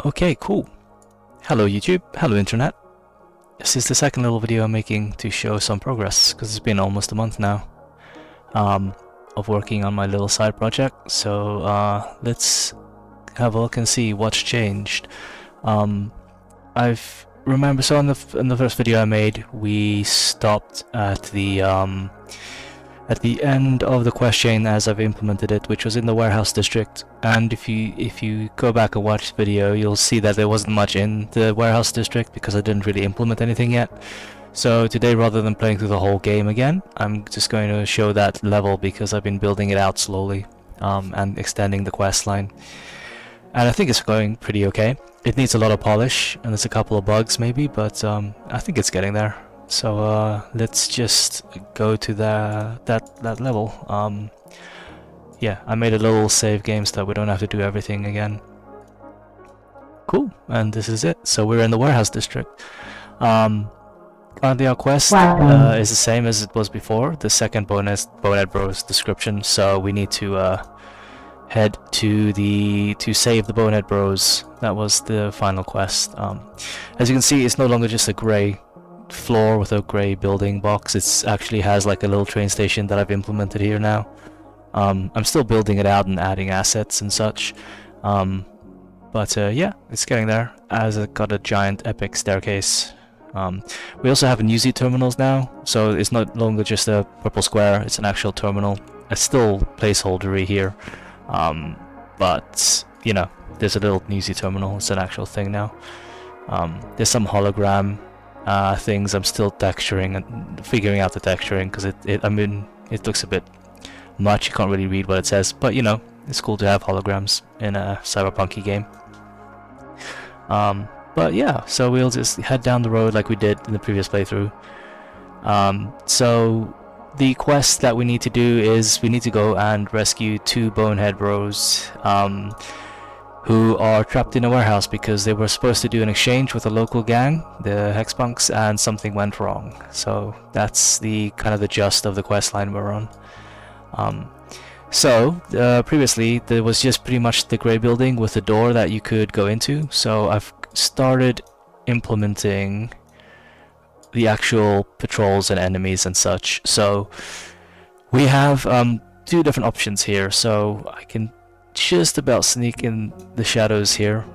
Okay, cool. Hello YouTube, hello internet. This is the second little video I'm making to show some progress, because it's been almost a month now of working on my little side project. So let's have a look and see what's changed. I've remember so in the first video I made, we stopped at the end of the quest chain as I've implemented it, which was in the warehouse district. And if you go back and watch the video, you'll see that there wasn't much in the warehouse district because I didn't really implement anything yet. So today, rather than playing through the whole game again, I'm just going to show that level because I've been building it out slowly and extending the quest line. And I think it's going pretty okay. It needs a lot of polish and there's a couple of bugs maybe, but I think it's getting there. So let's just go to that level. Yeah, I made a little save game so that we don't have to do everything again. Cool, and this is it. So we're in the warehouse district. Currently our quest is the same as it was before, the second Bonehead Bros description. So we need to head to save the Bonehead Bros. That was the final quest. As you can see, it's no longer just a grey floor with a grey building box. It actually has like a little train station that I've implemented here now. I'm still building it out and adding assets and such, but yeah, it's getting there, as it got a giant epic staircase. We also have UZ terminals now, so it's no longer just a purple square, it's an actual terminal. It's still placeholdery here, but you know, there's a little UZ terminal, it's an actual thing now. There's some hologram things I'm still texturing and figuring out the texturing, because I mean, it looks a bit much, you can't really read what it says, but you know, it's cool to have holograms in a cyberpunky game. But yeah, so we'll just head down the road like we did in the previous playthrough. So the quest that we need to do is we need to go and rescue 2 Bonehead Bros who are trapped in a warehouse because they were supposed to do an exchange with a local gang, the Hexpunks, and something went wrong. So that's the kind of the gist of the quest line we're on. Previously there was just pretty much the grey building with a door that you could go into. So I've started implementing the actual patrols and enemies and such. So we have 2 different options here. So I can just about sneak in the shadows here.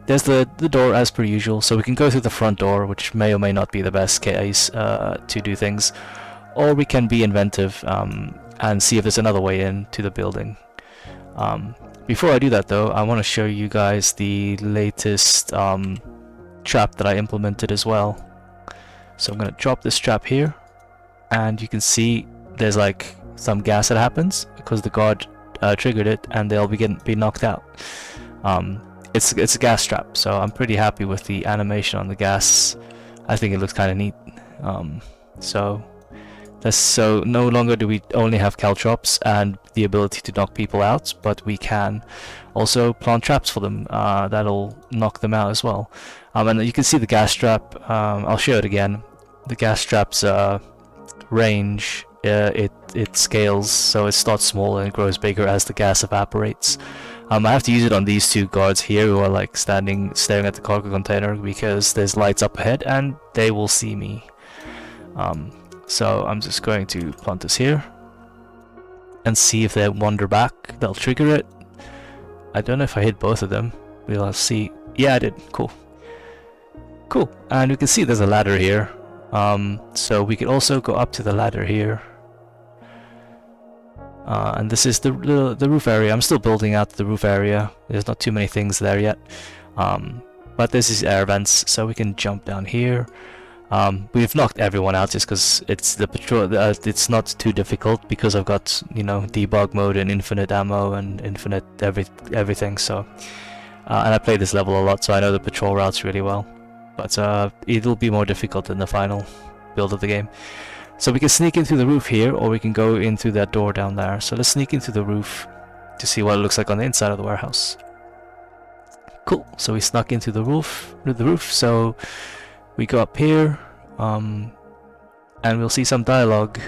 There's the door as per usual, so we can go through the front door, which may or may not be the best case to do things, or we can be inventive and see if there's another way in to the building. Before I do that though, I want to show you guys the latest trap that I implemented as well. So I'm going to drop this trap here, and you can see there's like some gas that happens because the guard triggered it, and they'll be knocked out. It's a gas trap, so I'm pretty happy with the animation on the gas. I think it looks kind of neat. So no longer do we only have caltrops and the ability to knock people out, but we can also plant traps for them that'll knock them out as well. And you can see the gas trap. I'll show it again. The gas trap's range, it scales, so it starts small and it grows bigger as the gas evaporates. I have to use it on these 2 guards here who are like staring at the cargo container because there's lights up ahead and they will see me. So I'm just going to plant this here and see if they wander back. They'll trigger it. I don't know if I hit both of them. We'll see. Yeah, I did. Cool. And you can see there's a ladder here. So we could also go up to the ladder here. And this is the roof area. I'm still building out the roof area. There's not too many things there yet. But this is air vents, so we can jump down here. We've knocked everyone out just because it's the patrol. It's not too difficult because I've got, you know, debug mode and infinite ammo and infinite everything. So, and I play this level a lot, so I know the patrol routes really well. But it'll be more difficult in the final build of the game. So we can sneak in through the roof here, or we can go in through that door down there. So let's sneak in through the roof to see what it looks like on the inside of the warehouse. Cool. So we snuck into the roof. So we go up here, and we'll see some dialogue.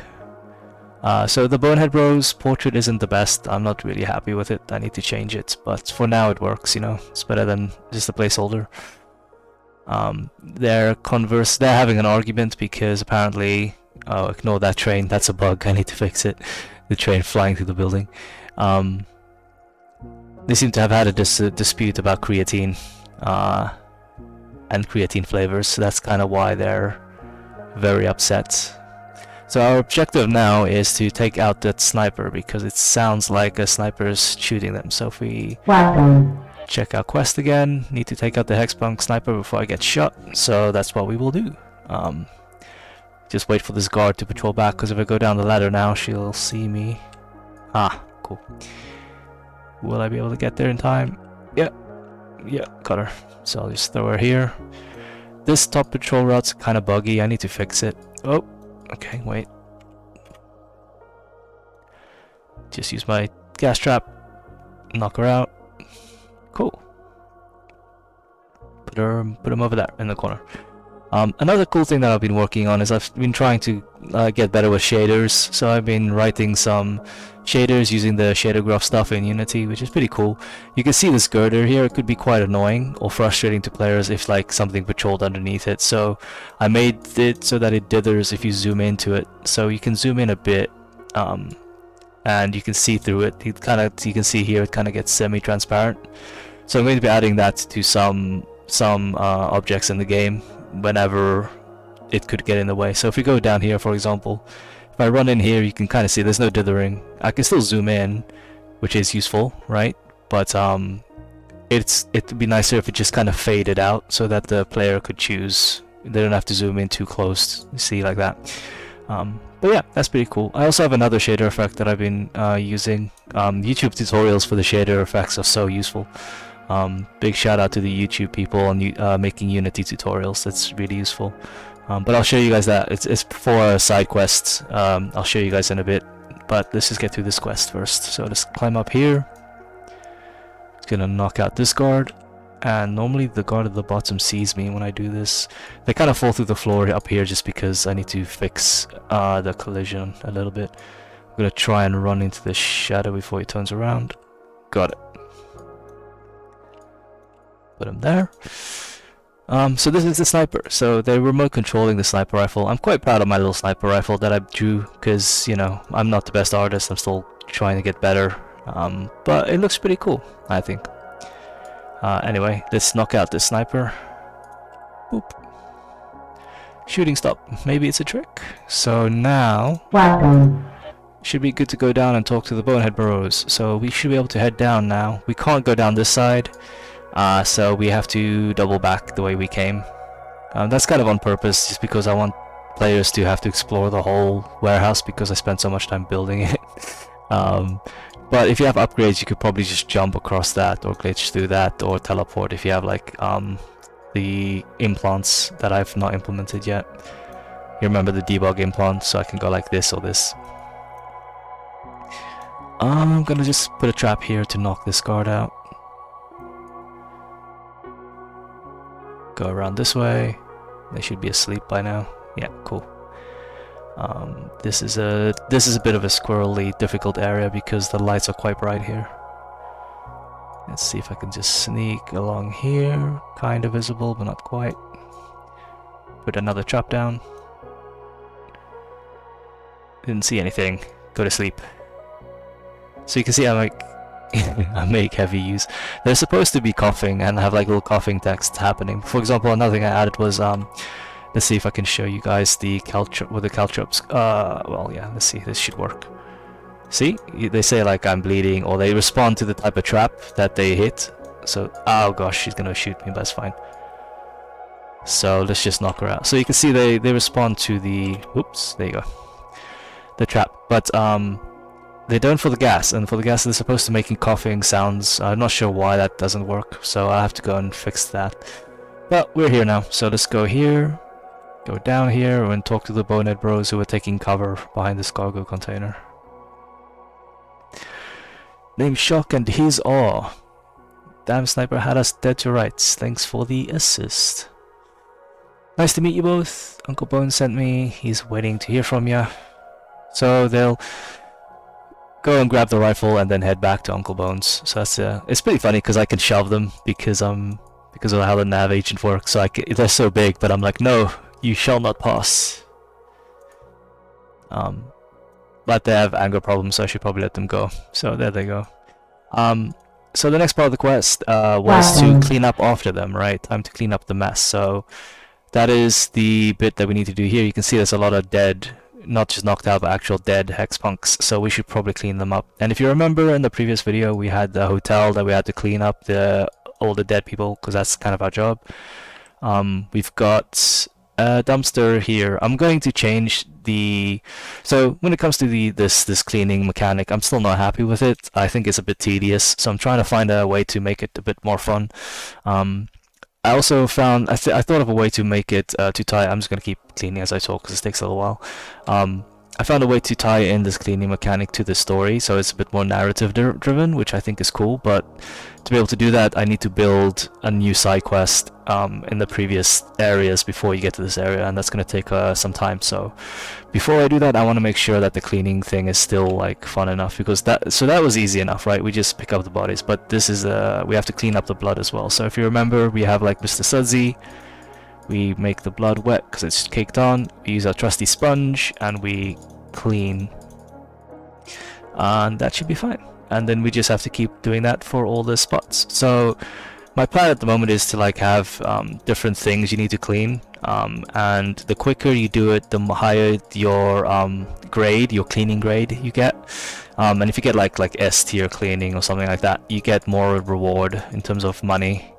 So the Bonehead Bros portrait isn't the best. I'm not really happy with it. I need to change it, but for now it works, you know. It's better than just a placeholder. They're having an argument because apparently, oh, ignore that train. That's a bug. I need to fix it. The train flying through the building. They seem to have had a dispute about creatine, and creatine flavors. So that's kind of why they're very upset. So our objective now is to take out that sniper because it sounds like a sniper's shooting them. So if we check our quest again, need to take out the Hexpunk sniper before I get shot. So that's what we will do. Just wait for this guard to patrol back because if I go down the ladder now, she'll see me. Ah, cool. Will I be able to get there in time? Yeah, got her. So I'll just throw her here. This top patrol route's kind of buggy. I need to fix it. Oh. Okay, wait. Just use my gas trap. Knock her out. Cool. Put him over there in the corner. Another cool thing that I've been working on is I've been trying to get better with shaders. So I've been writing some shaders using the shader graph stuff in Unity, which is pretty cool. You can see this girder here. It could be quite annoying or frustrating to players if like something patrolled underneath it. So I made it so that it dithers if you zoom into it. So you can zoom in a bit, and you can see through it. You can see here it kind of gets semi-transparent. So I'm going to be adding that to some objects in the game whenever it could get in the way. So if we go down here, for example, if I run in here, you can kind of see there's no dithering. I can still zoom in, which is useful, right? But it'd be nicer if it just kind of faded out so that the player could choose. They don't have to zoom in too close, see, like that. But yeah, that's pretty cool. I also have another shader effect that I've been using. YouTube tutorials for the shader effects are so useful. Big shout out to the YouTube people on making Unity tutorials. That's really useful. But I'll show you guys that. It's for a side quest. I'll show you guys in a bit. But let's just get through this quest first. So let's climb up here. It's gonna knock out this guard. And normally the guard at the bottom sees me when I do this. They kind of fall through the floor up here just because I need to fix the collision a little bit. I'm gonna try and run into the shadow before he turns around. Got it. Put him there. So this is the sniper. So they're remote controlling the sniper rifle. I'm quite proud of my little sniper rifle that I drew because, you know, I'm not the best artist. I'm still trying to get better. But it looks pretty cool, I think. Anyway, let's knock out this sniper. Boop. Shooting stop. Maybe it's a trick. So now should be good to go down and talk to the Bonehead Bros. So we should be able to head down now. We can't go down this side. So we have to double back the way we came. That's kind of on purpose, just because I want players to have to explore the whole warehouse because I spent so much time building it. But if you have upgrades, you could probably just jump across that or glitch through that or teleport if you have like the implants that I've not implemented yet. You remember the debug implant, so I can go like this or this. I'm gonna just put a trap here to knock this guard out. Go around this way. They should be asleep by now. Yeah, cool. This is a bit of a squirrely, difficult area because the lights are quite bright here. Let's see if I can just sneak along here. Kind of visible, but not quite. Put another trap down. Didn't see anything. Go to sleep. So you can see I'm like I make heavy use. They're supposed to be coughing and have like little coughing text happening. For example, another thing I added was let's see if I can show you guys the with the caltrops. Well, yeah, let's see. This should work. See, they say like I'm bleeding, or they respond to the type of trap that they hit. So, oh gosh, she's gonna shoot me, but that's fine. So let's just knock her out. So you can see they respond to the oops, there you go, the trap. But they don't for the gas, and for the gas they're supposed to making coughing sounds. I'm not sure why that doesn't work, so I have to go and fix that. But we're here now, so let's go here, go down here, and talk to the Bonehead Bros who are taking cover behind this cargo container. Name Shock and his awe. Damn sniper had us dead to rights. Thanks for the assist. Nice to meet you both. Uncle Bone sent me. He's waiting to hear from ya. So they'll go and grab the rifle and then head back to Uncle Bones. So that's it's pretty funny because I can shove them because of how the nav agent works. So they're so big, but I'm like, no, you shall not pass. But they have anger problems, so I should probably let them go. So there they go. So the next part of the quest was to clean up after them, right? Time to clean up the mess. So that is the bit that we need to do here. You can see there's a lot of dead, not just knocked out, but actual dead Hexpunks. So we should probably clean them up. And if you remember in the previous video, we had the hotel that we had to clean up all the dead people, because that's kind of our job. We've got a dumpster here. I'm going to change so when it comes to this cleaning mechanic, I'm still not happy with it. I think it's a bit tedious, so I'm trying to find a way to make it a bit more fun. I also found I thought of a way to make it to tie. I'm just gonna keep cleaning as I talk because it takes a little while. I found a way to tie in this cleaning mechanic to the story, so it's a bit more narrative driven, which I think is cool. But to be able to do that, I need to build a new side quest in the previous areas before you get to this area, and that's going to take some time. So before I do that, I want to make sure that the cleaning thing is still like fun enough, because that was easy enough, right? We just pick up the bodies, but this is we have to clean up the blood as well. So if you remember, we have like Mr. Sudsy. We make the blood wet because it's caked on. We use our trusty sponge and we clean, and that should be fine. And then we just have to keep doing that for all the spots. So my plan at the moment is to like have different things you need to clean, and the quicker you do it, the higher your grade, your cleaning grade you get. And if you get like S tier cleaning or something like that, you get more reward in terms of money.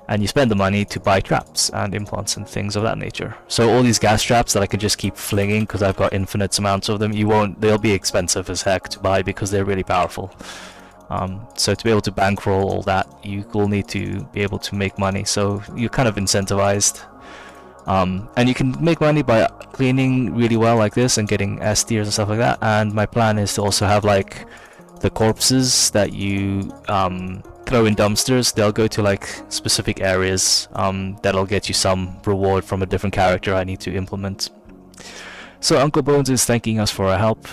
And you spend the money to buy traps and implants and things of that nature. So all these gas traps that I can just keep flinging because I've got infinite amounts of them, they'll be expensive as heck to buy because they're really powerful. So to be able to bankroll all that, you will need to be able to make money. So you're kind of incentivized. And you can make money by cleaning really well like this and getting S tiers and stuff like that. And my plan is to also have like the corpses that you throw in dumpsters. They'll go to like specific areas that'll get you some reward from a different character I need to implement. So Uncle Bones is thanking us for our help.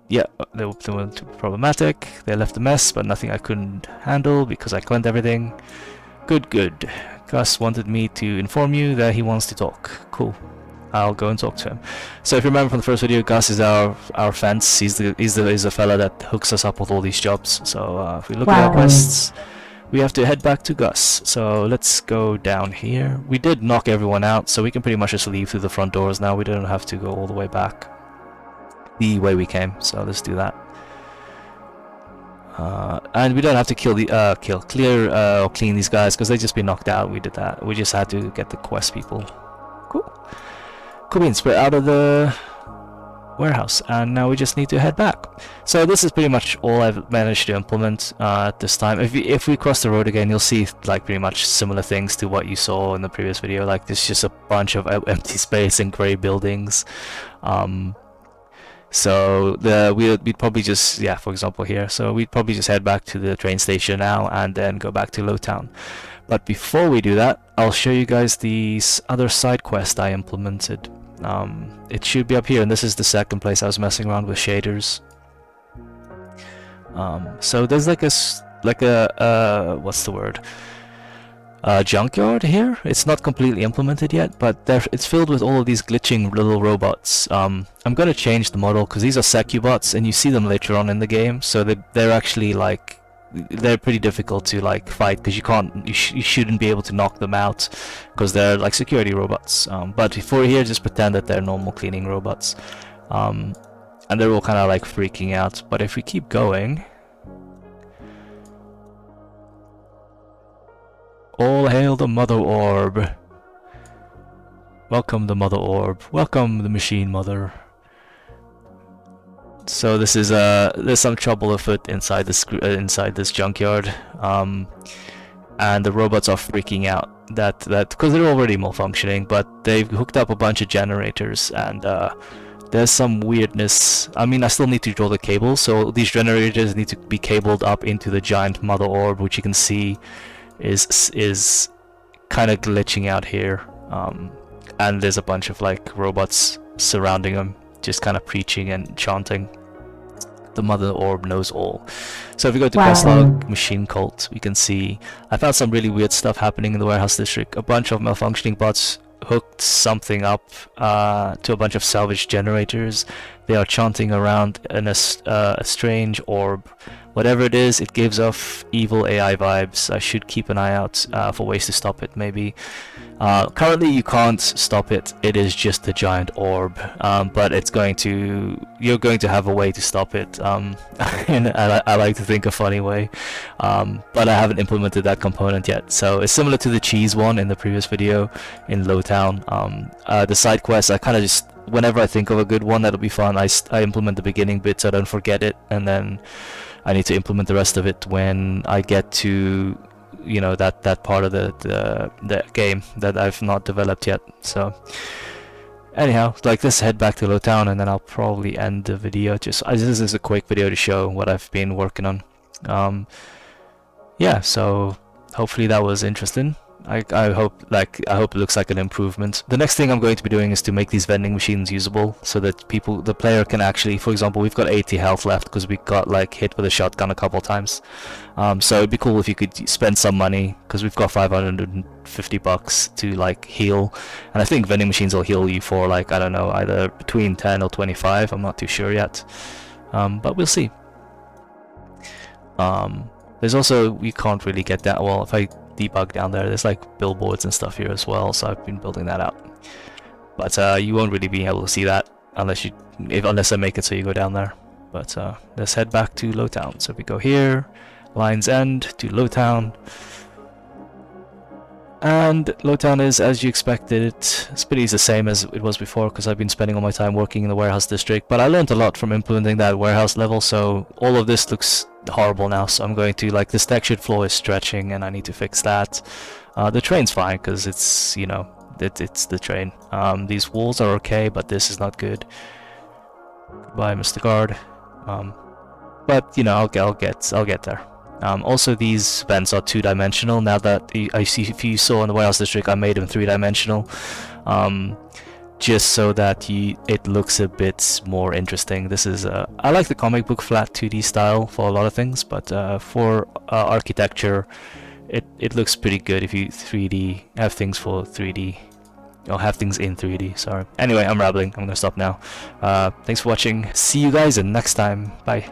Yeah, they weren't too problematic. They left a mess, but nothing I couldn't handle because I cleaned everything. Good. Gus wanted me to inform you that he wants to talk. Cool. I'll go and talk to him. So if you remember from the first video, Gus is our fence. He's the fella that hooks us up with all these jobs. So if we look at our quests, we have to head back to Gus. So let's go down here. We did knock everyone out, so we can pretty much just leave through the front doors now. We don't have to go all the way back the way we came. So let's do that. And we don't have to clear or clean these guys because they've just been knocked out. We did that. We just had to get the quest people. Cool. Cool beans. We're out of the warehouse and now we just need to head back. So this is pretty much all I've managed to implement at this time. If we cross the road again, you'll see like pretty much similar things to what you saw in the previous video. Like there's just a bunch of empty space and grey buildings. So we'd probably just, yeah, for example here, so we'd probably just head back to the train station now and then go back to Lowtown. But before we do that, I'll show you guys the other side quest I implemented. It should be up here, and this is the second place I was messing around with shaders. So there's like a what's the word? Junkyard here. It's not completely implemented yet, but it's filled with all of these glitching little robots. I'm gonna change the model because these are Secubots, and you see them later on in the game. So they're actually like they're pretty difficult to like fight because you shouldn't be able to knock them out because they're like security robots. But for here, just pretend that they're normal cleaning robots, and they're all kind of like freaking out. But if we keep going. All hail the Mother Orb. Welcome the Mother Orb. Welcome the Machine Mother. So this is there's some trouble afoot inside this junkyard, and the robots are freaking out that because they're already malfunctioning, but they've hooked up a bunch of generators and there's some weirdness. I mean, I still need to draw the cable, so these generators need to be cabled up into the giant Mother Orb, which you can see is kind of glitching out here, and there's a bunch of like robots surrounding them. just kind of preaching and chanting. The mother orb knows all. So if we go to Wow. quest log, machine cult, we can see I found some really weird stuff happening in the warehouse district. A bunch of malfunctioning bots hooked something up to a bunch of salvage generators. They are chanting around in a strange orb. Whatever it is, it gives off evil AI vibes. I should keep an eye out for ways to stop it, maybe. Currently you can't stop it, it is just a giant orb, but you're going to have a way to stop it, and I like to think a funny way, but I haven't implemented that component yet. So it's similar to the cheese one in the previous video in Lowtown. The side quests, I kind of just, whenever I think of a good one that'll be fun, I implement the beginning bit so I don't forget it, and then I need to implement the rest of it when I get to, you know, that part of the game that I've not developed yet. So anyhow, like, let's head back to Lowtown and then I'll probably end the video. This is a quick video to show what I've been working on. Yeah, so hopefully that was interesting. I hope it looks like an improvement. The next thing I'm going to be doing is to make these vending machines usable so that the player can actually, for example, we've got 80 health left because we got like hit with a shotgun a couple times. So it'd be cool if you could spend some money, because we've got 550 bucks to like heal, and I think vending machines will heal you for like, I don't know, either between 10 or 25. I'm not too sure yet, but we'll see. There's also, we can't really get that well if I debug down there. There's like billboards and stuff here as well, so I've been building that out. But you won't really be able to see that unless I make it so you go down there. But let's head back to Lowtown. So we go here, Lion's End to Lowtown. And Lowtown is, as you expected, it's pretty the same as it was before, because I've been spending all my time working in the warehouse district. But I learned a lot from implementing that warehouse level, so all of this looks horrible now. So I'm going to, like, this textured floor is stretching and I need to fix that. The train's fine because it's, you know, it's the train. These walls are okay, but this is not good. Goodbye, Mr. Guard. But you know, I'll get there. Also, these vents are two-dimensional. Now that I see, if you saw in the warehouse district, I made them three-dimensional, just so that it looks a bit more interesting. This is I like the comic book flat 2D style for a lot of things, but for architecture, it looks pretty good if you 3D have things for 3D. Or have things in 3D. Sorry. Anyway, I'm rambling. I'm gonna stop now. Thanks for watching. See you guys in next time. Bye.